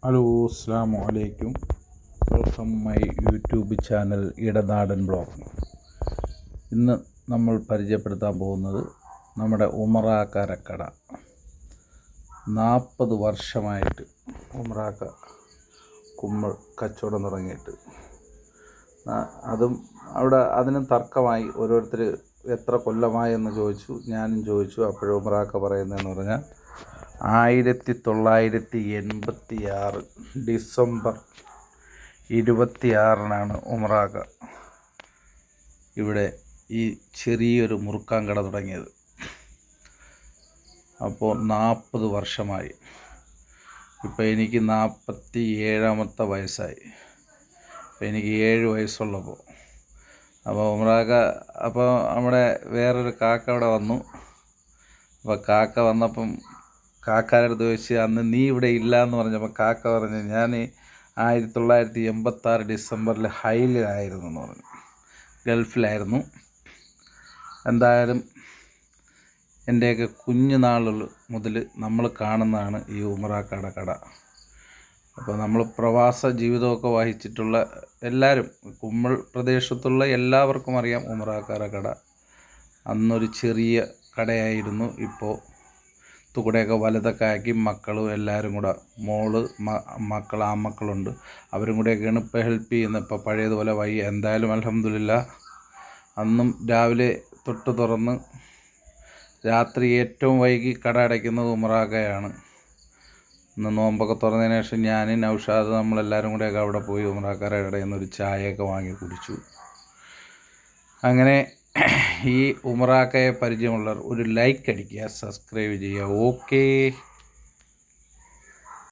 Hello, അസ്സലാമു അലൈക്കും. Welcome my YouTube channel Idanadan blog. ഇന്ന് നമ്മൾ പരിചയപ്പെടുത്താൻ പോകുന്നത് നമ്മുടെ ഉമറാക്കാരക്കട. 40 വർഷമായിട്ട് ഉമറാക്ക കുമ്മൾ കച്ചവടം തുടങ്ങിയിട്ട്. അതും അവിടെ അതിനും തർക്കമായി. ഓരോരുത്തർ എത്ര കൊല്ലമായെന്ന് ചോദിച്ചു, ഞാനും ചോദിച്ചു. അപ്പോഴും ഉമറാക്ക പറയുന്നതെന്ന് പറഞ്ഞാൽ 1986 ഡിസംബർ 26 ഉമറാക്ക ഇവിടെ ഈ ചെറിയൊരു മുറുക്കാൻ കട തുടങ്ങിയത്. അപ്പോൾ 40 വർഷമായി. ഇപ്പോൾ എനിക്ക് 47 വയസ്സായി. അപ്പോൾ എനിക്ക് 7 വയസ്സുള്ളപ്പോൾ ഉമറാക്ക നമ്മുടെ വേറൊരു കാക്ക അവിടെ വന്നു. അപ്പോൾ കാക്ക വന്നപ്പം കാക്കാരുടെ അടുത്ത് ചോദിച്ച്, അന്ന് നീ ഇവിടെ ഇല്ല എന്ന് പറഞ്ഞപ്പോൾ കാക്ക പറഞ്ഞു, ഞാൻ 1986 ഡിസംബറിൽ ഹൈലിലായിരുന്നു എന്ന് പറഞ്ഞു, ഗൾഫിലായിരുന്നു. എന്തായാലും എൻ്റെയൊക്കെ കുഞ്ഞുനാൾ മുതൽ നമ്മൾ കാണുന്നതാണ് ഈ ഉമറാക്കയുടെ കട. അപ്പോൾ നമ്മൾ പ്രവാസ ജീവിതമൊക്കെ വഹിച്ചിട്ടുള്ള എല്ലാവരും, കുമ്മൾ പ്രദേശത്തുള്ള എല്ലാവർക്കും അറിയാം ഉമറാക്കയുടെ കട. അന്നൊരു ചെറിയ കടയായിരുന്നു. ഇപ്പോൾ തുകൂടെയൊക്കെ വലുതൊക്കെ ആക്കി മക്കളും എല്ലാവരും കൂടെ, മക്കൾ ആൺമക്കളുണ്ട്, അവരും കൂടെയൊക്കെയാണ് ഇപ്പോൾ ഹെൽപ്പ് ചെയ്യുന്നത്. ഇപ്പോൾ പഴയതുപോലെ എന്തായാലും അൽഹംദുലില്ലാഹ് അന്നും രാവിലെ തൊട്ട് തുറന്ന് രാത്രി ഏറ്റവും വൈകി കട അടയ്ക്കുന്നത് ഉമറാക്കയാണ്. ഇന്ന് നോമ്പൊക്കെ തുറന്നതിന് ശേഷം ഞാൻ, നൗഷാദ്, നമ്മളെല്ലാവരും കൂടെയൊക്കെ അവിടെ പോയി ഉമറാക്കയുടെ കടയിൽ നിന്ന് ഒരു ചായയൊക്കെ വാങ്ങി കുടിച്ചു. അങ്ങനെ ഈ ഉമറാക്കയെ പരിചയമുള്ളവർ ഒരു ലൈക്ക് അടിക്കുക, സബ്സ്ക്രൈബ് ചെയ്യുക. ഓക്കേ.